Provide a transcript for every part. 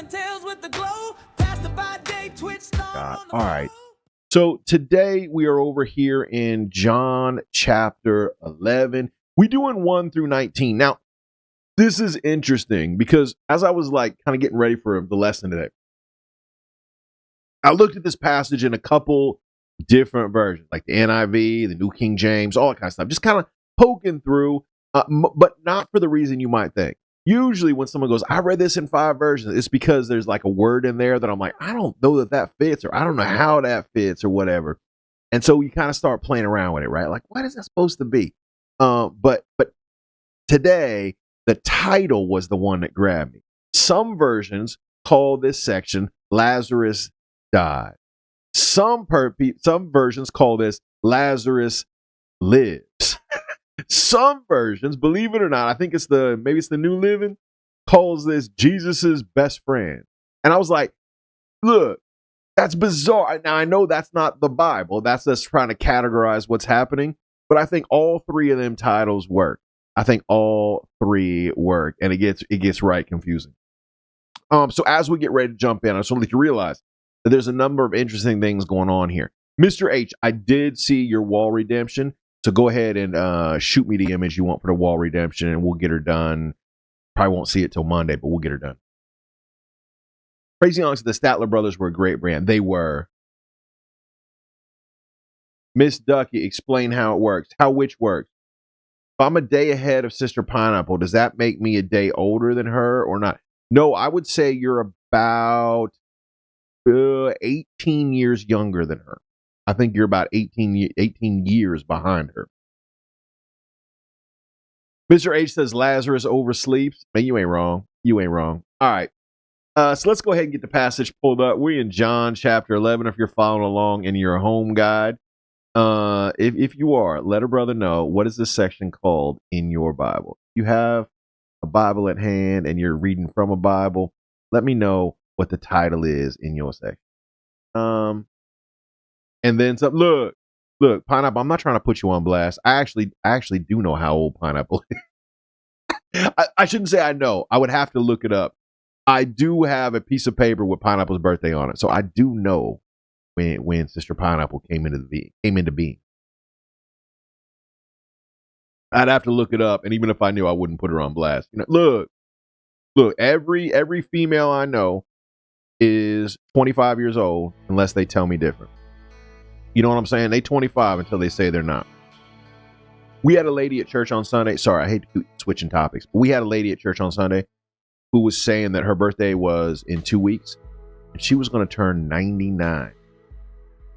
Telling tales with the glow. Past the by-day Twitch star on the All right. So today we are over here in John chapter 11. We're doing 1 through 19. Now, this is interesting because as I was like kind of getting ready for the lesson today, I looked at this passage in a couple different versions, like the NIV, the New King James, all that kind of stuff, just kind of poking through, but not for the reason you might think. Usually when someone goes, I read this in 5 versions, it's because there's like a word in there that I'm like, I don't know that fits, or I don't know how that fits or whatever. And so you kind of start playing around with it, right? Like, what is that supposed to be? But today, the title was the one that grabbed me. Some versions call this section Lazarus died. Some versions call this Lazarus lives. Some versions, believe it or not, I think maybe it's the New Living, calls this Jesus's best friend. And I was like, look, that's bizarre. Now I know that's not the Bible. That's just trying to categorize what's happening. But I think all 3 of them titles work. I think all 3 work, and it gets right confusing. So as we get ready to jump in, I just want you to realize that there's a number of interesting things going on here. Mr. H, I did see your wall redemption. So go ahead and shoot me the image you want for the wall redemption, and we'll get her done. Probably won't see it till Monday, but we'll get her done. Crazy Honest, the Statler brothers were a great brand. They were. Miss Ducky, explain how it works. How which works? If I'm a day ahead of Sister Pineapple, does that make me a day older than her or not? No, I would say you're about 18 years younger than her. I think you're about 18 years behind her. Mr. H says Lazarus oversleeps. Man, you ain't wrong. You ain't wrong. All right. So let's go ahead and get the passage pulled up. We're in John chapter 11. If you're following along in your home guide, if you are, let a brother know, what is this section called in your Bible? If you have a Bible at hand and you're reading from a Bible, let me know what the title is in your section. And then some, look, Pineapple, I'm not trying to put you on blast. I actually do know how old Pineapple is. I shouldn't say I know. I would have to look it up. I do have a piece of paper with Pineapple's birthday on it. So I do know when Sister Pineapple came into being. I'd have to look it up, and even if I knew, I wouldn't put her on blast. You know, look, every female I know is 25 years old unless they tell me different. You know what I'm saying? They 25 until they say they're not. We had a lady at church on Sunday. Sorry, I hate to keep switching topics, but we had a lady at church on Sunday who was saying that her birthday was in 2 weeks and she was going to turn 99.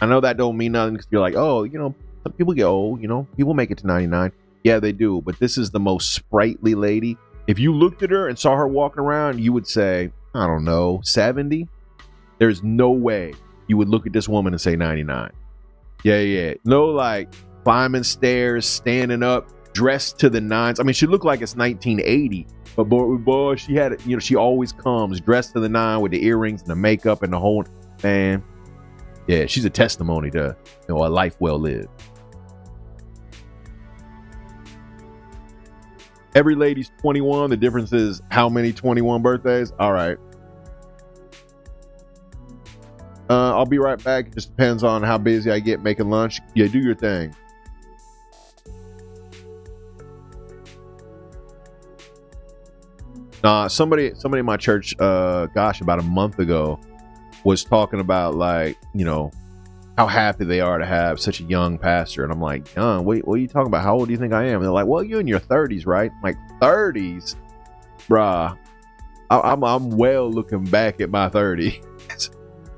I know that don't mean nothing because you're like, oh, you know, some people get old, you know, people make it to 99. Yeah, they do. But this is the most sprightly lady. If you looked at her and saw her walking around, you would say, I don't know, 70. There's no way you would look at this woman and say 99. Yeah. No, like climbing stairs, standing up, dressed to the nines. I mean, she looked like it's 1980, but boy, she had it. You know, she always comes dressed to the nine with the earrings and the makeup and the whole man. Yeah, she's a testimony to, you know, a life well lived. Every lady's 21. The difference is how many 21 birthdays. All right. I'll be right back. It just depends on how busy I get making lunch. Yeah, do your thing. Somebody in my church, about a month ago, was talking about, like, you know, how happy they are to have such a young pastor. And I'm like, young? What are you talking about? How old do you think I am? And they're like, well, you're in your 30s, right? I'm like, 30s? Bruh. I'm well looking back at my 30s.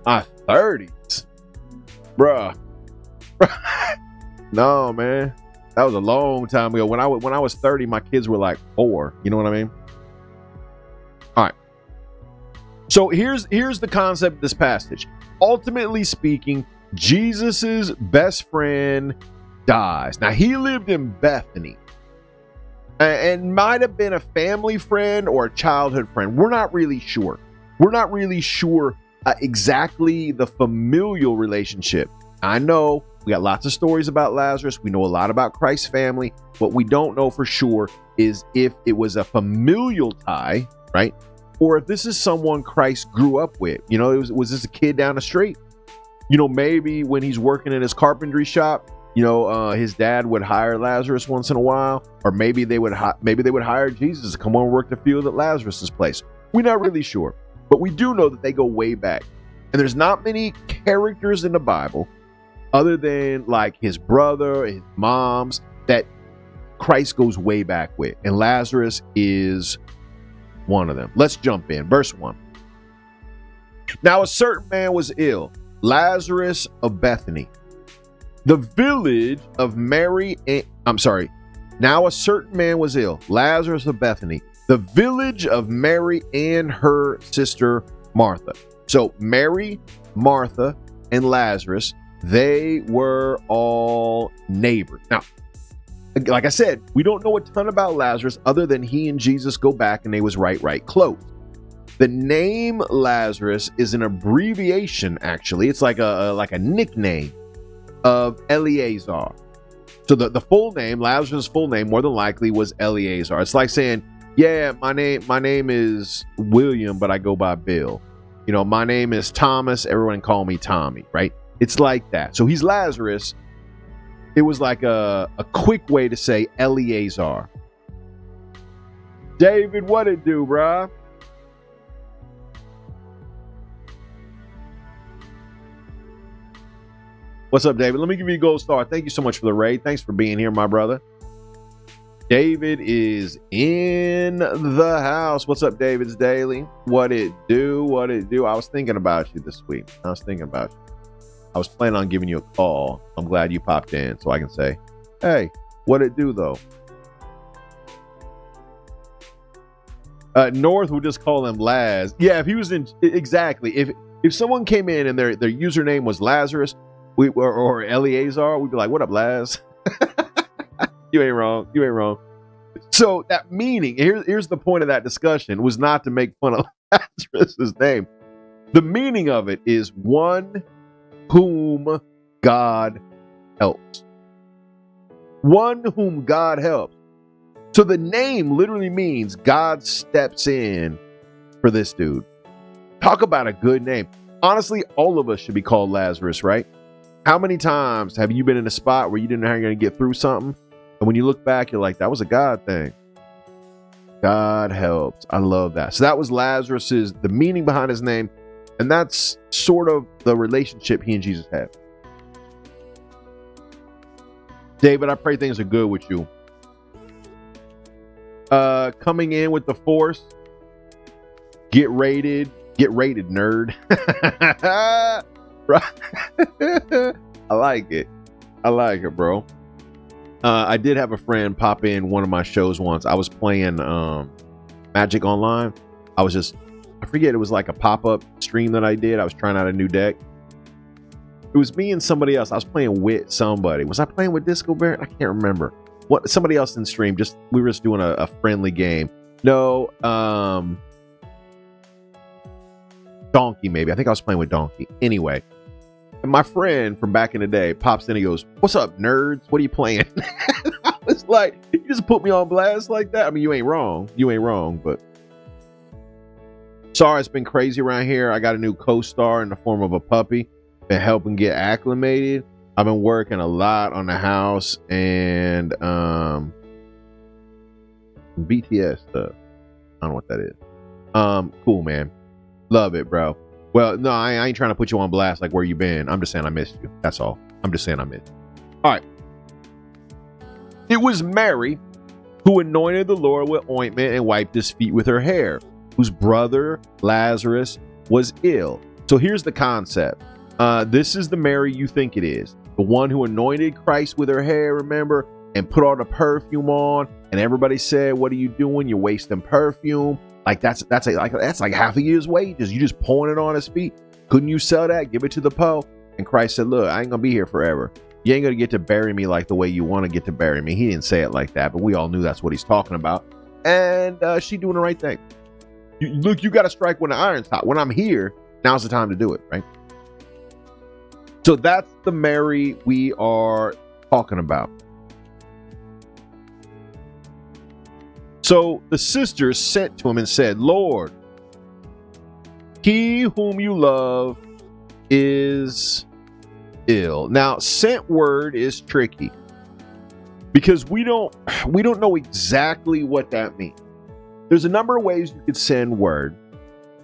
My 30s? Bruh. No, man. That was a long time ago. When I was 30, my kids were like 4. You know what I mean? All right. So here's the concept of this passage. Ultimately speaking, Jesus's best friend dies. Now, he lived in Bethany and might have been a family friend or a childhood friend. We're not really sure. Exactly the familial relationship. I know we got lots of stories about Lazarus. We know a lot about Christ's family. What we don't know for sure is if it was a familial tie, right? or if this is someone Christ grew up with. You know, was this a kid down the street? You know, maybe when he's working in his carpentry shop, you know, his dad would hire Lazarus once in a while, or maybe they would hire Jesus to come on and work the field at Lazarus's place. We're not really sure, but we do know that they go way back. And there's not many characters in the Bible other than like his brother, his mom's, that Christ goes way back with. And Lazarus is one of them. Let's jump in. Verse 1. Now a certain man was ill, Lazarus of Bethany, the village of Mary. Now a certain man was ill, Lazarus of Bethany, the village of Mary and her sister Martha. So Mary, Martha, and Lazarus, they were all neighbors. Now, like I said, we don't know a ton about Lazarus other than he and Jesus go back and they was right close. The name Lazarus is an abbreviation, actually. It's like a nickname of Eleazar. So the full name, Lazarus' full name, more than likely was Eleazar. It's like saying, yeah, my name is William, but I go by Bill. You know, my name is Thomas. Everyone call me Tommy, right? It's like that. So he's Lazarus. It was like a quick way to say Eleazar. David, what it do, bruh? What's up, David? Let me give you a gold star. Thank you so much for the raid. Thanks for being here, my brother. David is in the house. What's up, David's Daily? What it do? What it do? I was thinking about you this week. I was planning on giving you a call. I'm glad you popped in so I can say, hey, what it do, though? North would just call him Laz. Yeah, if he was in, exactly. If someone came in and their username was Lazarus or Eleazar, we'd be like, what up, Laz? You ain't wrong. So that meaning, here's the point of that discussion, was not to make fun of Lazarus' name. The meaning of it is one whom God helps. One whom God helps. So the name literally means God steps in for this dude. Talk about a good name. Honestly, all of us should be called Lazarus, right? How many times have you been in a spot where you didn't know how you're going to get through something? And when you look back, you're like, that was a God thing. God helps. I love that. So that was Lazarus's, the meaning behind his name. And that's sort of the relationship he and Jesus had. David, I pray things are good with you. Coming in with the force. Get rated, nerd. Right. I like it, bro. I did have a friend pop in one of my shows once. I was playing Magic Online. I forget, it was like a pop-up stream that I did. I was trying out a new deck. It was me and somebody else. I was playing with somebody. Was I playing with Disco Bear? I can't remember. Somebody else in stream. We were just doing a friendly game. No, Donkey maybe. I think I was playing with Donkey. Anyway, and my friend from back in the day pops in and he goes, "What's up, nerds? What are you playing?" I was like, "You just put me on blast like that?" I mean, you ain't wrong, but sorry, it's been crazy around here. I got a new co-star in the form of a puppy. Been helping get acclimated. I've been working a lot on the house and BTS stuff. I don't know what that is. Cool, man. Love it, bro. Well, no, I ain't trying to put you on blast like where you been. I'm just saying I missed you. That's all. I'm just saying I missed you. All right. It was Mary who anointed the Lord with ointment and wiped his feet with her hair, whose brother Lazarus was ill. So here's the concept. This is the Mary you think it is. The one who anointed Christ with her hair, remember, and put all the perfume on. And everybody said, "What are you doing? You're wasting perfume." Like that's like half a year's wages. You just pouring it on his feet. Couldn't you sell that? Give it to the Poe. And Christ said, "Look, I ain't gonna be here forever. You ain't gonna get to bury me like the way you want to get to bury me." He didn't say it like that, but we all knew that's what he's talking about. And she doing the right thing. Look, you got to strike when the iron's hot. When I'm here, now's the time to do it, right? So that's the Mary we are talking about. So the sisters sent to him and said, "Lord, he whom you love is ill. Now, sent word is tricky because we don't know exactly what that means. There's a number of ways you could send word.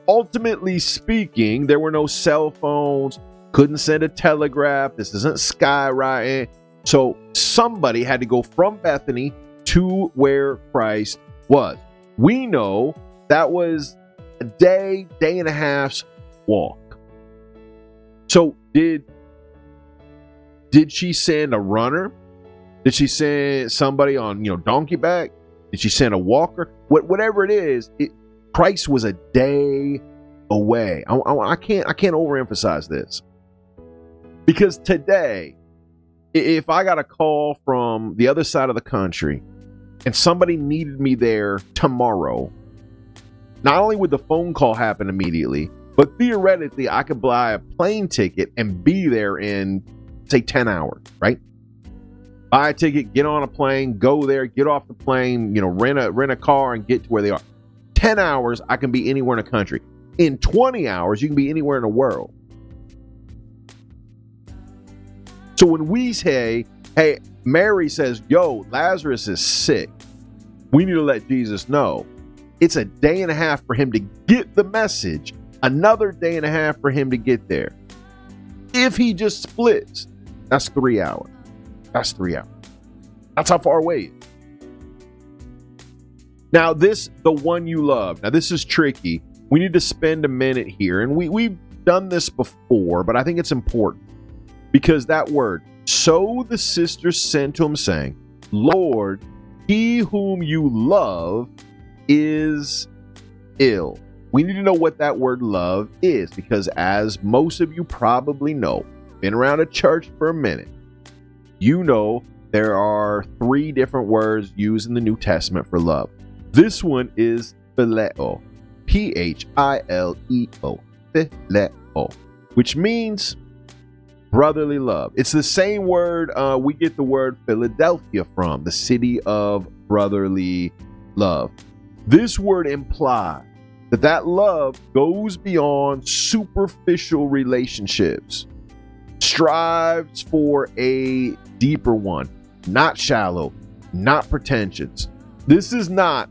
Ultimately speaking, there were no cell phones, couldn't send a telegraph. This isn't skywriting. So somebody had to go from Bethany to where Christ was. We know that was a day and a half's walk. So did she send a runner? Did she send somebody on, donkey back? Did she send a walker? Whatever it is, Christ was a day away. I can't overemphasize this. Because today, if I got a call from the other side of the country and somebody needed me there tomorrow, not only would the phone call happen immediately, but theoretically I could buy a plane ticket and be there in, say, 10 hours, right? Buy a ticket, get on a plane, go there, get off the plane, rent a car and get to where they are. 10 hours, I can be anywhere in the country. In 20 hours, you can be anywhere in the world. So when we say, hey, Mary says, yo, Lazarus is sick, we need to let Jesus know. It's a day and a half for him to get the message, another day and a half for him to get there. If he just splits, that's 3 hours. That's 3 hours. That's how far away it is. Now, the one you love. Now, this is tricky. We need to spend a minute here. And we've done this before, but I think it's important. Because that word, so the sisters sent to him saying, Lord, he whom you love is ill. We need to know what that word love is, because as most of you probably know, been around a church for a minute, you know there are 3 different words used in the New Testament for love. This one is phileo, Phileo, phileo, which means brotherly love. It's the same word we get the word Philadelphia from, the city of brotherly love. This word implies that love goes beyond superficial relationships, strives for a deeper one, not shallow, not pretentious. This is not,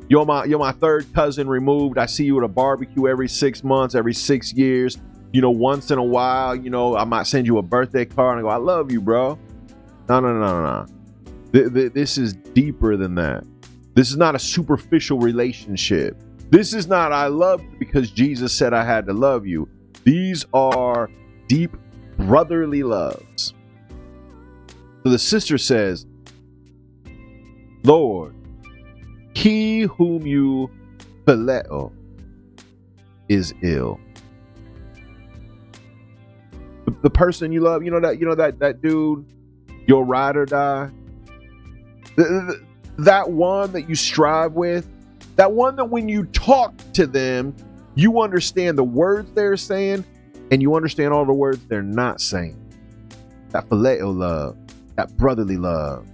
you're my third cousin removed. I see you at a barbecue every 6 months, every 6 years. Once in a while, I might send you a birthday card and I go, I love you, bro. No. This is deeper than that. This is not a superficial relationship. This is not, I love you because Jesus said I had to love you. These are deep brotherly loves. So the sister says, Lord, he whom you phileo is ill. The person you love, that dude, your ride or die, that one that you strive with, that one that when you talk to them, you understand the words they're saying and you understand all the words they're not saying. That phileo love, that brotherly love.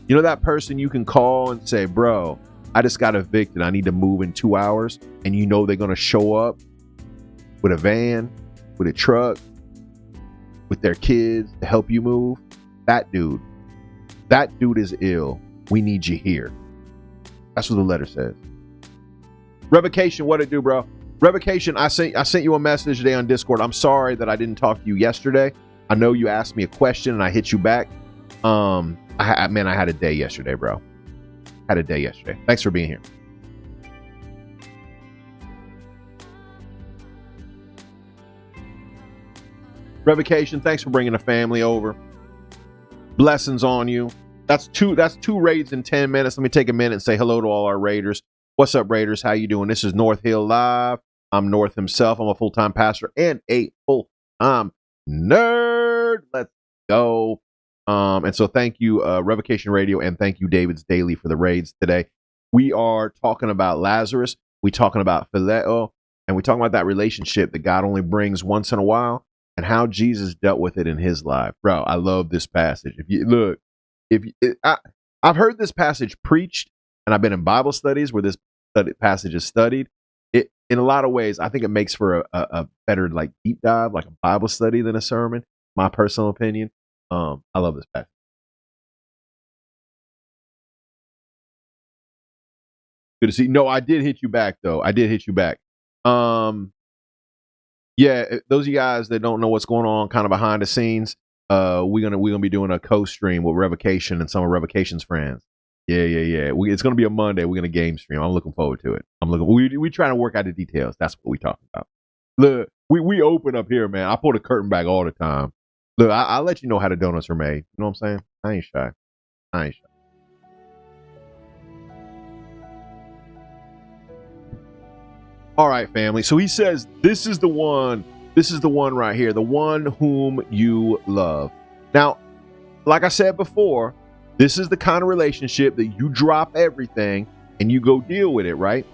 That person you can call and say, bro, I just got evicted. I need to move in 2 hours. And they're going to show up with a van, with a truck, with their kids to help you move. That dude is ill. We need you here. That's what the letter says. Revocation, what it do, bro? Revocation, I sent you a message today on Discord. I'm sorry that I didn't talk to you yesterday. I know you asked me a question and I hit you back. I had a day yesterday, bro. Had a day yesterday. Thanks for being here. Revocation, thanks for bringing the family over. Blessings on you. That's two raids in 10 minutes. Let me take a minute and say hello to all our raiders. What's up, raiders? How you doing? This is North Hill Live. I'm North himself. I'm a full-time pastor and a full-time nerd. Let's go. And so thank you, Revocation Radio, and thank you, David's Daily, for the raids today. We are talking about Lazarus. We're talking about phileo, and we're talking about that relationship that God only brings once in a while, and how Jesus dealt with it in his life. Bro, I love this passage. I've heard this passage preached, and I've been in Bible studies where this passage is studied, it in a lot of ways, I think it makes for a better like deep dive, like a Bible study than a sermon. My personal opinion. I love this passage. Good to see. No, I did hit you back though. I did hit you back. Yeah, those of you guys that don't know what's going on kind of behind the scenes, we're gonna be doing a co-stream with Revocation and some of Revocation's friends. Yeah. It's gonna be a Monday. We're gonna game stream. I'm looking forward to it. We trying to work out the details. That's what we talking about. Look, we open up here, man. I pull the curtain back all the time. Look, I'll let you know how the donuts are made. You know what I'm saying? I ain't shy. All right, family. So he says, this is the one right here, the one whom you love. Now, like I said before, this is the kind of relationship that you drop everything and you go deal with it, right?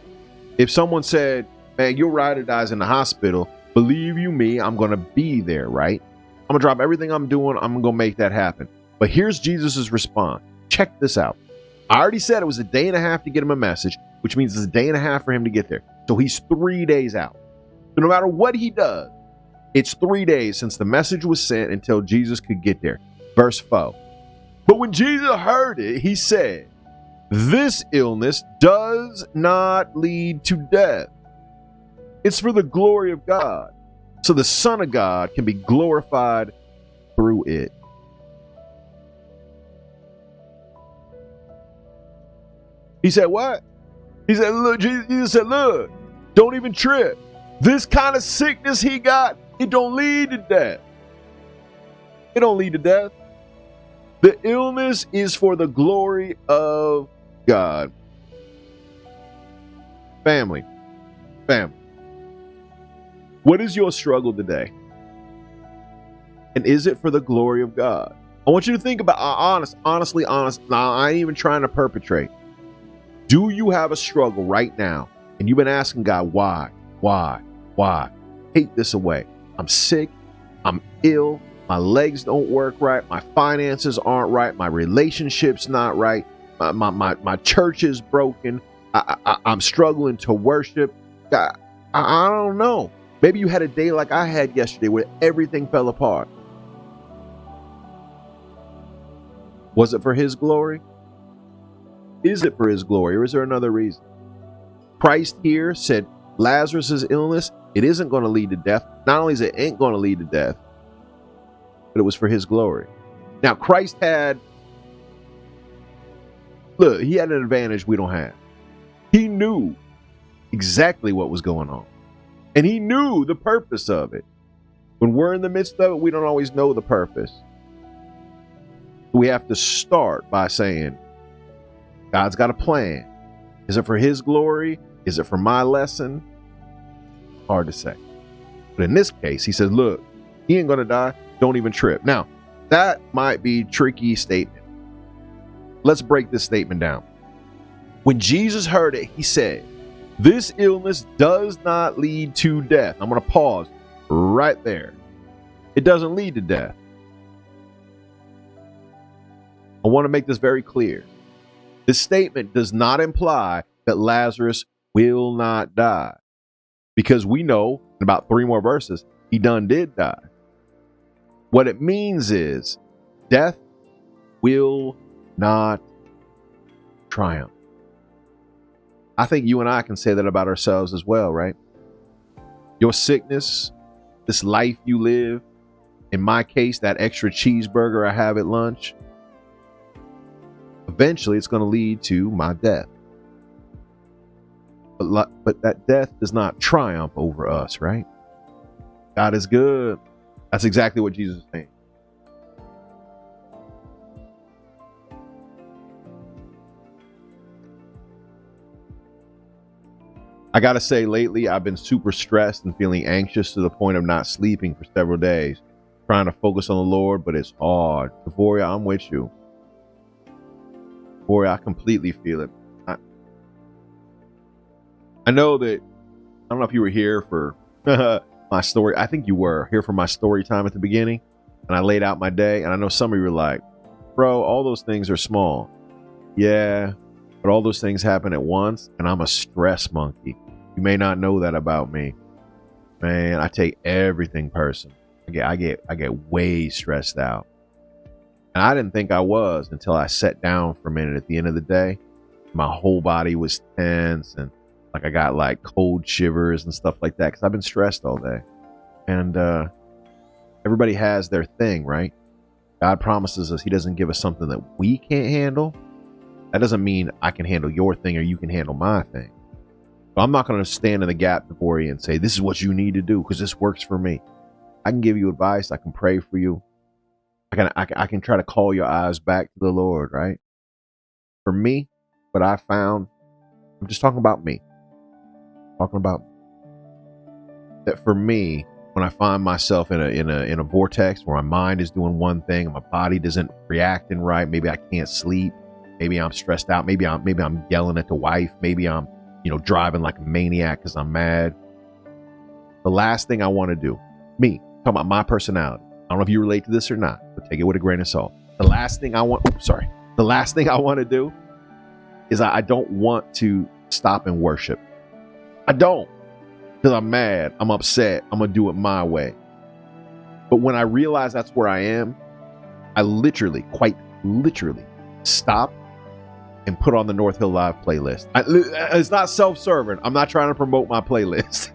If someone said, man, your ride or die's in the hospital, believe you me, I'm going to be there, right? I'm going to drop everything I'm doing. I'm going to make that happen. But here's Jesus's response. Check this out. I already said it was a day and a half to get him a message, which means it's a day and a half for him to get there. So he's 3 days out. So no matter what he does, it's 3 days since the message was sent until Jesus could get there. Verse 4. But when Jesus heard it, he said, this illness does not lead to death. It's for the glory of God, so the Son of God can be glorified through it. He said, what? He said, look, Jesus said, look, don't even trip. This kind of sickness he got, it don't lead to death. It don't lead to death. The illness is for the glory of God. Family. What is your struggle today? And is it for the glory of God? I want you to think about, honestly. Now, I ain't even trying to perpetrate. Do you have a struggle right now? And you've been asking God, why? Take this away. I'm sick. I'm ill. My legs don't work right. My finances aren't right. My relationship's not right. My church is broken. I'm struggling to worship. God, I don't know. Maybe you had a day like I had yesterday where everything fell apart. Was it for his glory? Is it for his glory, or is there another reason? Christ here said Lazarus' illness, it isn't going to lead to death. Not only is it ain't going to lead to death, but it was for his glory. Now, Christ he had an advantage we don't have. He knew exactly what was going on, and he knew the purpose of it. When we're in the midst of it, we don't always know the purpose. We have to start by saying, God's got a plan. Is it for his glory? Is it for my lesson? Hard to say. But in this case, he says, look, he ain't going to die. Don't even trip. Now, that might be a tricky statement. Let's break this statement down. When Jesus heard it, he said, this illness does not lead to death. I'm going to pause right there. It doesn't lead to death. I want to make this very clear. This statement does not imply that Lazarus will not die, because we know in about 3 more verses, he did die. What it means is death will not triumph. I think you and I can say that about ourselves as well, right? Your sickness, this life you live, in my case, that extra cheeseburger I have at lunch, eventually it's going to lead to my death. But that death does not triumph over us, right? God is good. That's exactly what Jesus is saying. I got to say, lately, I've been super stressed and feeling anxious to the point of not sleeping for several days, trying to focus on the Lord, but it's hard. Euphoria, I'm with you. Euphoria, I completely feel it. I know that, I don't know if you were here for my story. I think you were here for my story time at the beginning, and I laid out my day, and I know some of you were like, bro, all those things are small. Yeah, But all those things happen at once, and I'm a stress monkey. You may not know that about me. Man, I take everything personal. I get way stressed out. And I didn't think I was until I sat down for a minute at the end of the day. My whole body was tense, and like I got like cold shivers and stuff like that because I've been stressed all day. And everybody has their thing, right? God promises us he doesn't give us something that we can't handle. That doesn't mean I can handle your thing or you can handle my thing. So I'm not going to stand in the gap before you and say, this is what you need to do because this works for me. I can give you advice. I can pray for you. I can try to call your eyes back to the Lord, right? For me, what I found, I'm just talking about me. Talking about that for me, when I find myself in a vortex where my mind is doing one thing and my body doesn't reacting right, maybe I can't sleep, maybe I'm stressed out, maybe I'm yelling at the wife, maybe I'm driving like a maniac because I'm mad. The last thing I want to do, me, talking about my personality. I don't know if you relate to this or not, but take it with a grain of salt. The last thing I want to do is I don't want to stop and worship. I don't, because I'm mad, I'm upset, I'm going to do it my way. But when I realize that's where I am, I quite literally stop and put on the North Hill Live playlist. It's not self-serving. I'm not trying to promote my playlist.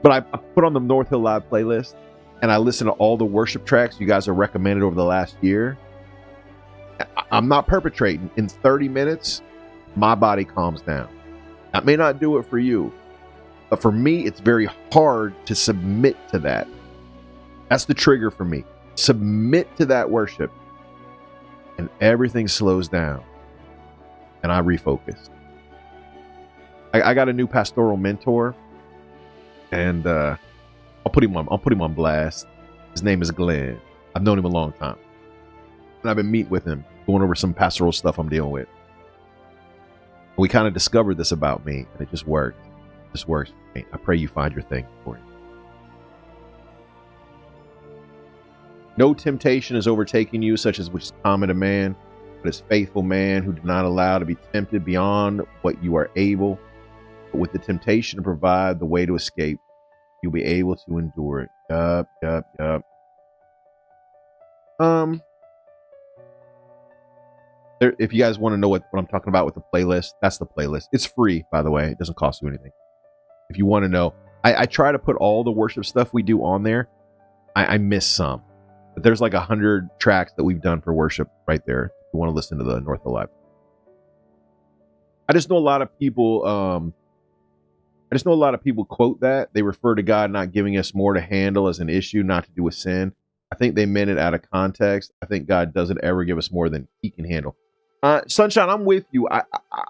But I put on the North Hill Live playlist and I listen to all the worship tracks you guys have recommended over the last year. I'm not perpetrating. In 30 minutes, my body calms down. I may not do it for you, but for me, it's very hard to submit to that. That's the trigger for me. Submit to that worship, and everything slows down, and I refocus. I got a new pastoral mentor, and I'll put him on blast. His name is Glenn. I've known him a long time, and I've been meeting with him, going over some pastoral stuff I'm dealing with. We kind of discovered this about me, and it just worked. It just works for me. I pray you find your thing for you. No temptation is overtaking you, such as which is common to man, but is faithful man who do not allow to be tempted beyond what you are able, but with the temptation to provide the way to escape, you'll be able to endure it. Yup. If you guys want to know what I'm talking about with the playlist, that's the playlist. It's free, by the way. It doesn't cost you anything. If you want to know, I try to put all the worship stuff we do on there. I miss some, but there's like 100 tracks that we've done for worship right there. If you want to listen to the North Hill Live. I just know a lot of people quote that. They refer to God not giving us more to handle as an issue, not to do with sin. I think they meant it out of context. I think God doesn't ever give us more than he can handle. Sunshine, I'm with you.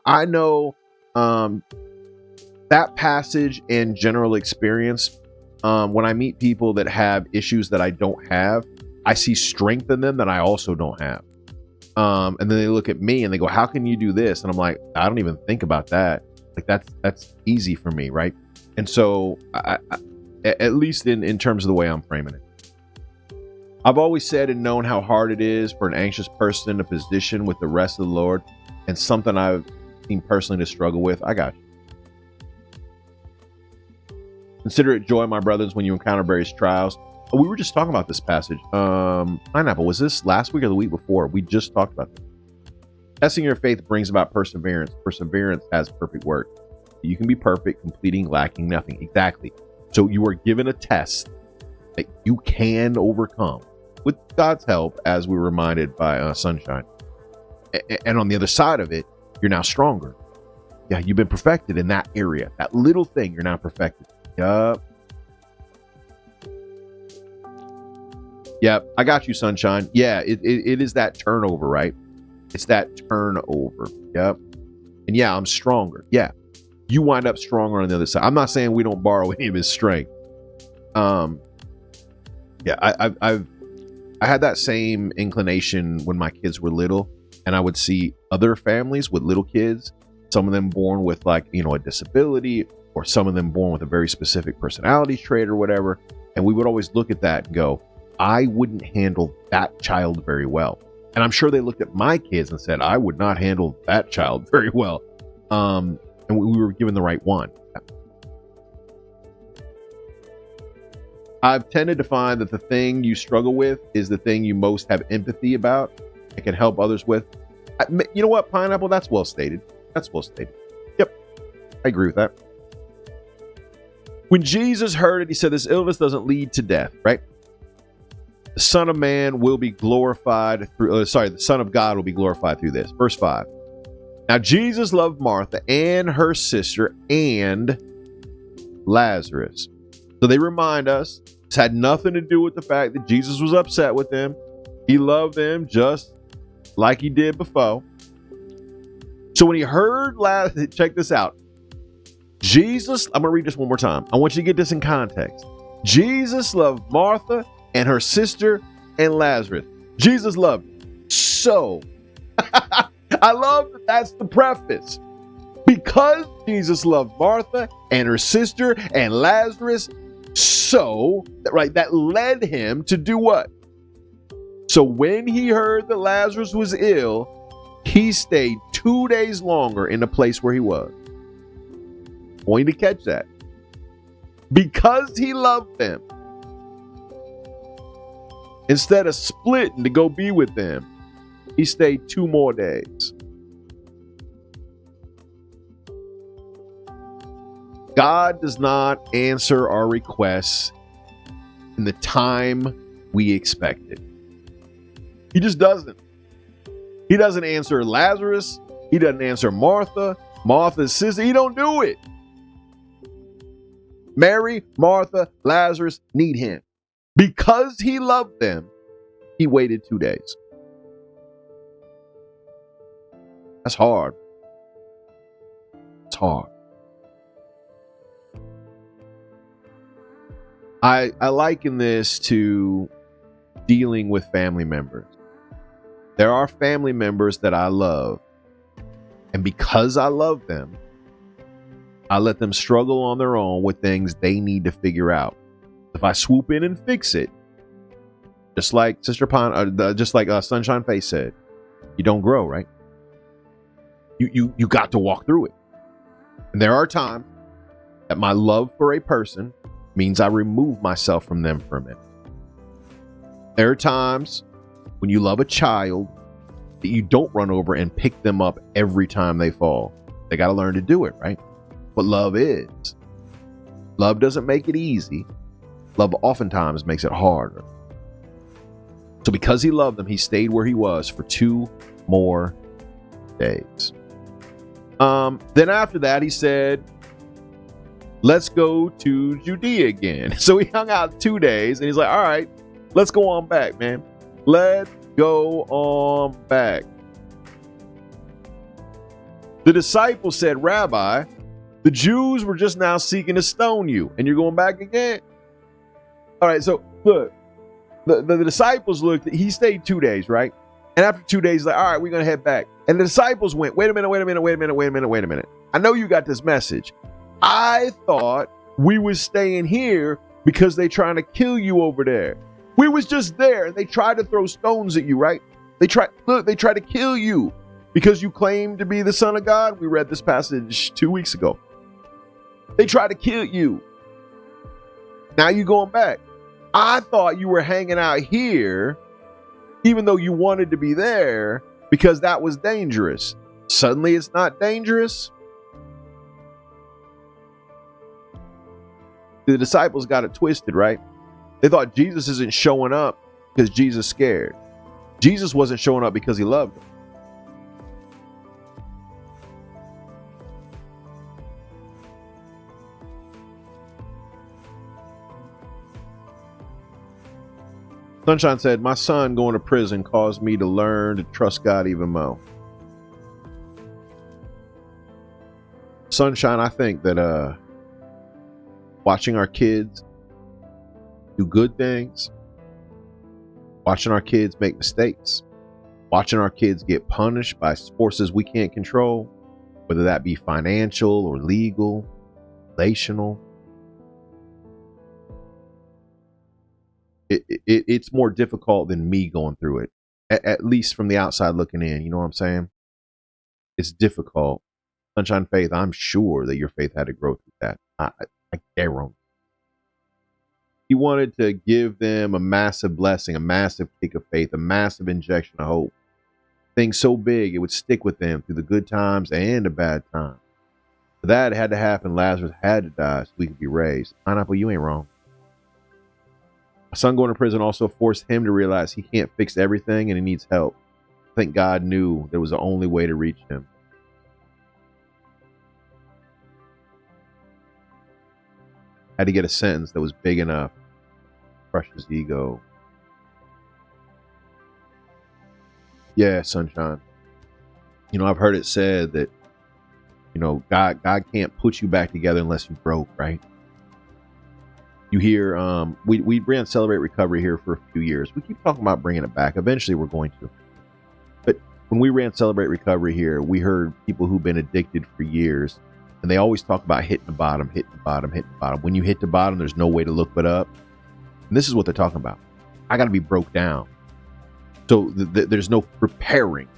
I know that passage and general experience. When I meet people that have issues that I don't have, I see strength in them that I also don't have. And then they look at me and they go, how can you do this? And I'm like, I don't even think about that. Like that's easy for me, right? And so I at least in terms of the way I'm framing it. I've always said and known how hard it is for an anxious person in a position with the rest of the Lord, and something I've seen personally to struggle with. I got you. Consider it joy, my brothers, when you encounter various trials. Oh, we were just talking about this passage. Pineapple, was this last week or the week before? We just talked about this. Testing your faith brings about perseverance. Perseverance has perfect work. You can be perfect, completing, lacking nothing. Exactly. So you are given a test that you can overcome with God's help, as we were reminded by Sunshine. And on the other side of it, you're now stronger. Yeah, you've been perfected in that area. That little thing, you're now perfected. Yup. Yep, I got you, Sunshine. Yeah, it is that turnover, right? It's that turnover. Yep. And yeah, I'm stronger. Yeah, you wind up stronger on the other side. I'm not saying we don't borrow any of his strength. Yeah, I had that same inclination when my kids were little, and I would see other families with little kids, some of them born with like, a disability, or some of them born with a very specific personality trait or whatever. And we would always look at that and go, I wouldn't handle that child very well. And I'm sure they looked at my kids and said, I would not handle that child very well. And we were given the right one. I've tended to find that the thing you struggle with is the thing you most have empathy about and can help others with. You know what, Pineapple? That's well stated. That's well stated. Yep, I agree with that. When Jesus heard it, he said, this illness doesn't lead to death, right? The Son of Man will be glorified through, the Son of God will be glorified through this. Verse 5. Now, Jesus loved Martha and her sister and Lazarus. So they remind us this had nothing to do with the fact that Jesus was upset with them. He loved them just like he did before. So when he heard Lazarus, check this out. Jesus, I'm going to read this one more time. I want you to get this in context. Jesus loved Martha and her sister and Lazarus. Jesus loved them. So, I love that that's the preface. Because Jesus loved Martha and her sister and Lazarus, so, right, that led him to do what? So when he heard that Lazarus was ill, he stayed 2 days longer in the place where he was. I want you to catch that. Because he loved them, instead of splitting to go be with them, he stayed 2 more days. God does not answer our requests in the time we expected. He just doesn't. He doesn't answer Lazarus. He doesn't answer Martha, Martha's sister. He don't do it. Mary, Martha, Lazarus need him. Because he loved them, he waited 2 days. That's hard. It's hard. I liken this to dealing with family members. There are family members that I love, and because I love them, I let them struggle on their own with things they need to figure out. If I swoop in and fix it, just like Sunshine Face said, you don't grow, right? You got to walk through it. And there are times that my love for a person means I remove myself from them for a minute. There are times when you love a child that you don't run over and pick them up every time they fall. They got to learn to do it, right? What love is. Love doesn't make it easy. Love oftentimes makes it harder. So because he loved them, he stayed where he was for 2 more days. Then after that, he said, let's go to Judea again. So he hung out 2 days and he's like, all right, let's go on back, man. Let's go on back. The disciples said, Rabbi, the Jews were just now seeking to stone you, and you're going back again. All right, so look, the disciples looked, he stayed 2 days, right? And after 2 days, he's like, all right, we're going to head back. And the disciples went, wait a minute. I know you got this message. I thought we was staying here because they trying to kill you over there. We was just there and they tried to throw stones at you, right? They tried to kill you because you claim to be the Son of God. We read this passage 2 weeks ago. They tried to kill you. Now you going back. I thought you were hanging out here, even though you wanted to be there, because that was dangerous. Suddenly it's not dangerous. The disciples got it twisted, right? They thought Jesus isn't showing up because Jesus scared. Jesus wasn't showing up because he loved them. Sunshine said, my son going to prison caused me to learn to trust God even more. Sunshine, I think that watching our kids do good things, watching our kids make mistakes, watching our kids get punished by forces we can't control, whether that be financial or legal, relational. It's more difficult than me going through it. at least from the outside looking in. You know what I'm saying? It's difficult. Sunshine Faith, I'm sure that your faith had to grow through that. I guarantee. He wanted to give them a massive blessing, a massive kick of faith, a massive injection of hope. Thing so big it would stick with them through the good times and the bad times. For that had to happen. Lazarus had to die so we could be raised. Pineapple, you ain't wrong. My son going to prison also forced him to realize he can't fix everything and he needs help. I think God knew there was the only way to reach him. Had to get a sentence that was big enough to crush his ego. Yeah, Sunshine. You know, I've heard it said that, you know, God can't put you back together unless you broke, right? You hear, we ran Celebrate Recovery here for a few years. We keep talking about bringing it back. Eventually we're going to. But when we ran Celebrate Recovery here, we heard people who've been addicted for years, and they always talk about hitting the bottom, hitting the bottom, hitting the bottom. When you hit the bottom, there's no way to look but up. And this is what they're talking about. I got to be broke down. So there's no preparing.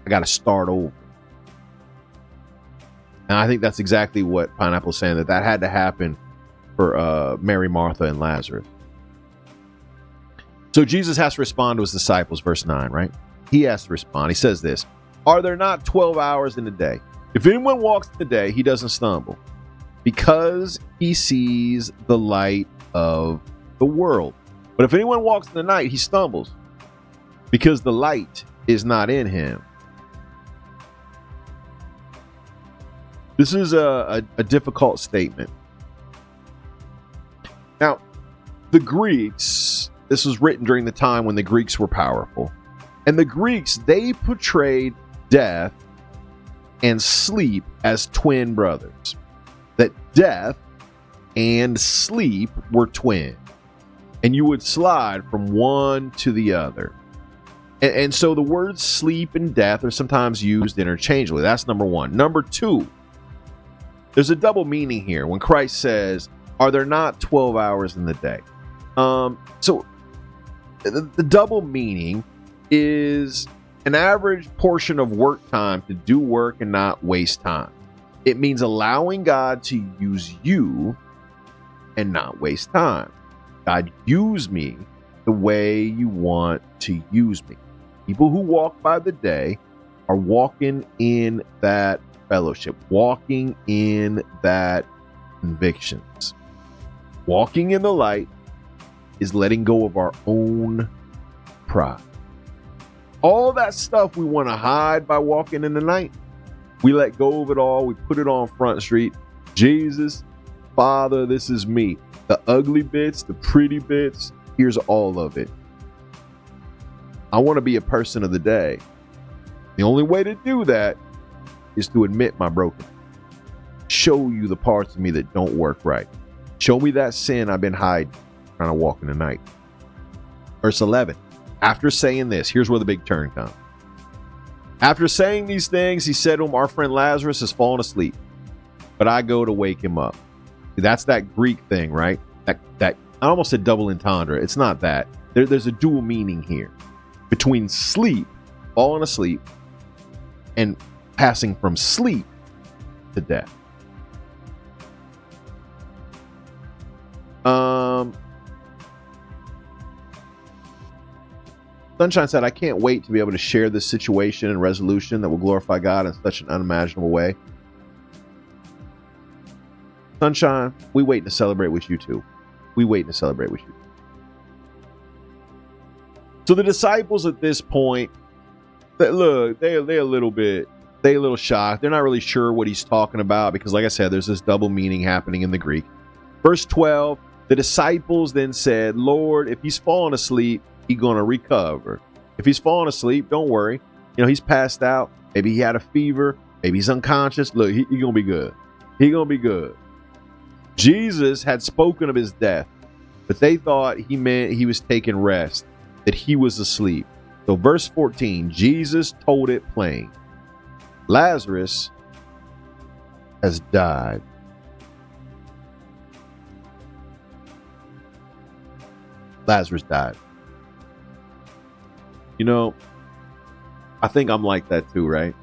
I got to start over. And I think that's exactly what Pineapple's saying, that had to happen for Mary, Martha, and Lazarus. So Jesus has to respond to his disciples, verse 9, right? He has to respond. He says this, are there not 12 hours in the day? If anyone walks in the day, he doesn't stumble because he sees the light of the world. But if anyone walks in the night, he stumbles because the light is not in him. This is a difficult statement. Now, the Greeks, this was written during the time when the Greeks were powerful. And the Greeks, they portrayed death and sleep as twin brothers. That death and sleep were twin. And you would slide from one to the other. And so the words sleep and death are sometimes used interchangeably. That's number one. Number two, there's a double meaning here when Christ says, are there not 12 hours in the day? So the double meaning is an average portion of work time to do work and not waste time. It means allowing God to use you and not waste time. God, use me the way you want to use me. People who walk by the day are walking in that fellowship, walking in that convictions. Walking in the light is letting go of our own pride. All that stuff we want to hide by walking in the night, we let go of it all. We put it on Front Street. Jesus, Father, this is me. The ugly bits, the pretty bits, here's all of it. I want to be a person of the day. The only way to do that is to admit my brokenness. Show you the parts of me that don't work right. Show me that sin I've been hiding, trying to walk in the night. Verse 11. After saying this, here's where the big turn comes. After saying these things, he said to him, our friend Lazarus has fallen asleep, but I go to wake him up. See, that's that Greek thing, right? That I almost said double entendre. It's not that. There's a dual meaning here between sleep, falling asleep, and passing from sleep to death. Sunshine said, I can't wait to be able to share this situation and resolution that will glorify God in such an unimaginable way. Sunshine, we waiting to celebrate with you too. We waiting to celebrate with you. So the disciples at this point, they're a little shocked. They're not really sure what he's talking about because, like I said, there's this double meaning happening in the Greek. Verse 12, the disciples then said, Lord, if he's fallen asleep, he's going to recover. If he's fallen asleep, don't worry. You know, he's passed out. Maybe he had a fever. Maybe he's unconscious. Look, he's going to be good. He's going to be good. Jesus had spoken of his death, but they thought he meant he was taking rest, that he was asleep. So verse 14, Jesus told it plain. Lazarus has died. Lazarus died. You know, I think I'm like that too, right?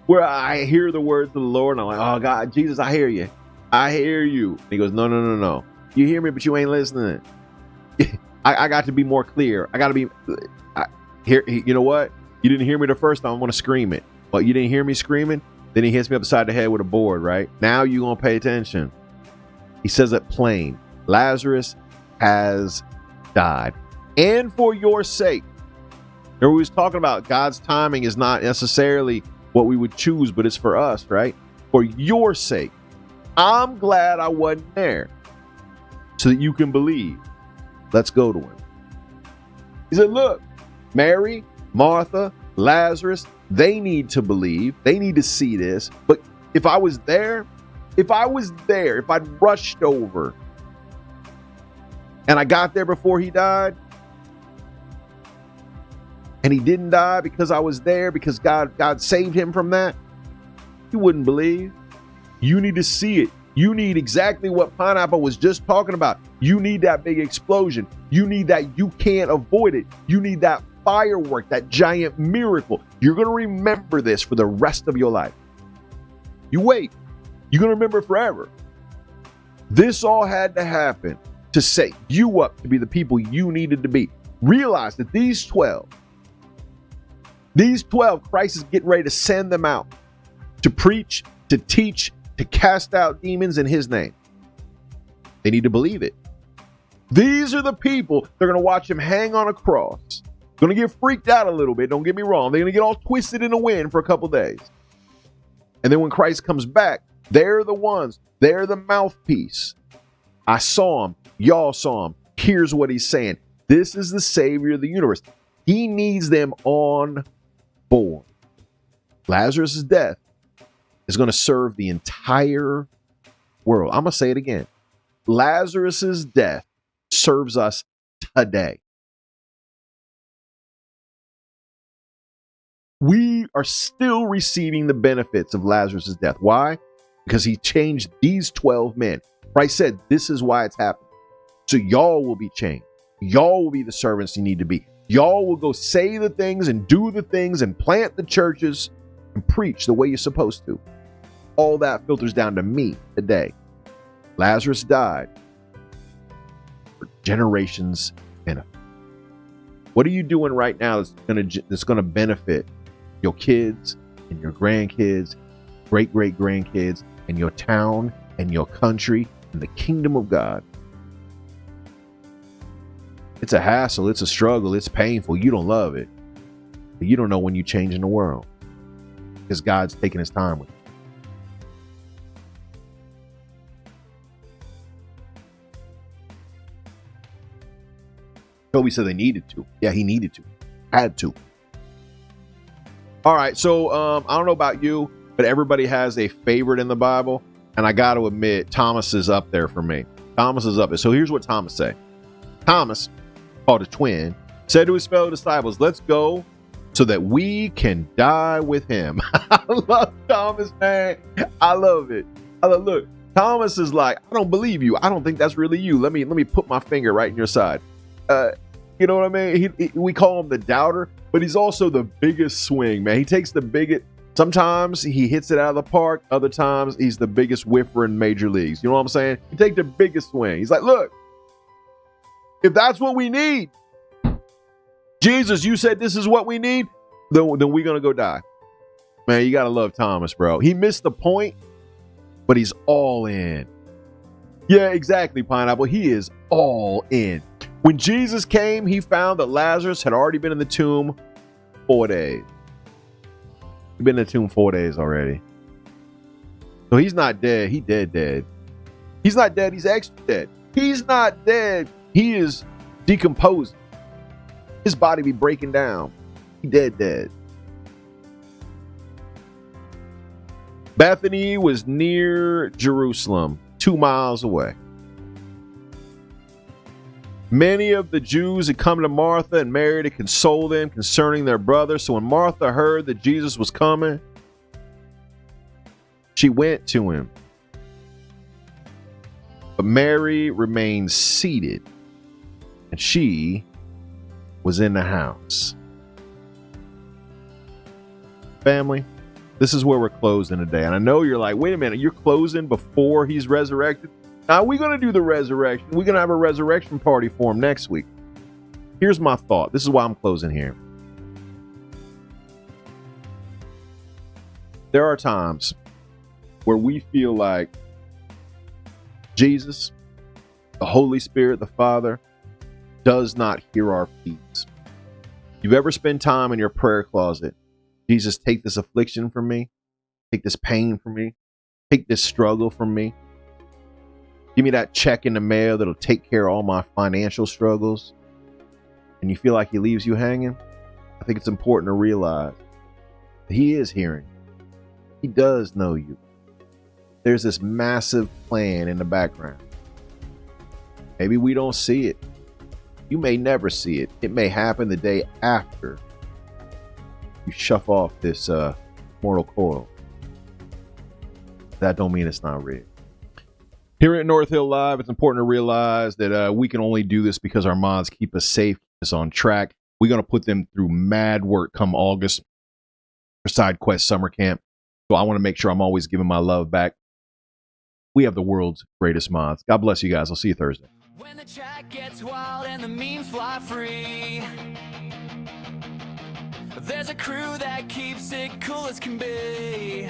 Where I hear the words of the Lord and I'm like, oh God, Jesus, I hear you. I hear you. And he goes, no, no, no, no. You hear me, but you ain't listening. I got to be more clear. I got to be here. You know what? You didn't hear me the first time. I want to scream it. But you didn't hear me screaming. Then he hits me upside the head with a board, right? Now you're going to pay attention. He says it plain. Lazarus has died. And for your sake. Remember, we was talking about God's timing is not necessarily what we would choose, but it's for us, right? For your sake. I'm glad I wasn't there so that you can believe. Let's go to him. He said, look, Mary, Martha, Lazarus, they need to believe. They need to see this. But if I was there, if I'd rushed over and I got there before he died and he didn't die because I was there, because God saved him from that, you wouldn't believe. You need to see it. You need exactly what Pineapple was just talking about. You need that big explosion. You need that you can't avoid it. You need that firework, that giant miracle. You're going to remember this for the rest of your life. You wait. You're going to remember it forever. This all had to happen to set you up to be the people you needed to be. Realize that these 12, Christ is getting ready to send them out to preach, to teach, to cast out demons in his name. They need to believe it. These are the people they're going to watch him hang on a cross. Going to get freaked out a little bit. Don't get me wrong. They're going to get all twisted in the wind for a couple days. And then when Christ comes back, they're the ones. They're the mouthpiece. I saw him. Y'all saw him. Here's what he's saying. This is the Savior of the universe. He needs them on board. Lazarus' death is going to serve the entire world. I'm going to say it again. Lazarus' death serves us today. We are still receiving the benefits of Lazarus' death. Why? Because he changed these 12 men. Christ said, this is why it's happening. So y'all will be changed. Y'all will be the servants you need to be. Y'all will go say the things and do the things and plant the churches and preach the way you're supposed to. All that filters down to me today. Lazarus died for generations' benefit. What are you doing right now that's going to benefit your kids and your grandkids, great grandkids, and your town and your country and the kingdom of God? It's a hassle. It's a struggle. It's painful. You don't love it. But you don't know when you're changing the world because God's taking his time with it. Toby said they needed to. Yeah, he needed to. Had to. All right. So I don't know about you, but everybody has a favorite in the Bible. And I got to admit, Thomas is up there for me. Thomas is up there. So here's what Thomas said. Thomas, called a twin, said to his fellow disciples, let's go so that we can die with him. I love Thomas, man. I love it. Look, Thomas is like, I don't believe you. I don't think that's really you. Let me put my finger right in your side. You know what I mean? We call him the doubter, but he's also the biggest swing, man. He takes the biggest. Sometimes he hits it out of the park. Other times he's the biggest whiffer in major leagues. You know what I'm saying? He take the biggest swing. He's like, look, if that's what we need, Jesus, you said this is what we need, then we're going to go die. Man, you got to love Thomas, bro. He missed the point, but he's all in. Yeah, exactly, Pineapple. He is all in. When Jesus came, he found that Lazarus had already been in the tomb 4 days. He'd been in the tomb 4 days already. So he's not dead. He dead. He's not dead. He's extra dead. He's not dead. He is decomposing. His body be breaking down. He dead. Bethany was near Jerusalem, 2 miles away. Many of the Jews had come to Martha and Mary to console them concerning their brother. So when Martha heard that Jesus was coming, she went to him. But Mary remained seated, and she was in the house. family, this is where we're closing today. And I know you're like, wait a minute, you're closing before he's resurrected? Now we're going to do the resurrection. We're going to have a resurrection party for him next week. Here's my thought. This is why I'm closing here. There are times where we feel like Jesus, the Holy Spirit, the Father, does not hear our pleas. You've ever spent time in your prayer closet? Jesus, take this affliction from me. Take this pain from me. Take this struggle from me. Give me that check in the mail that'll take care of all my financial struggles. And you feel like he leaves you hanging? I think it's important to realize that he is hearing. He does know you. There's this massive plan in the background. Maybe we don't see it. You may never see it. It may happen the day after you shove off this mortal coil. That don't mean it's not real. Here at North Hill Live, it's important to realize that we can only do this because our mods keep us safe, keep us on track. We're going to put them through mad work come August for Side Quest Summer Camp. So I want to make sure I'm always giving my love back. We have the world's greatest mods. God bless you guys. I'll see you Thursday. When the chat gets wild and the memes fly free, there's a crew that keeps it cool as can be.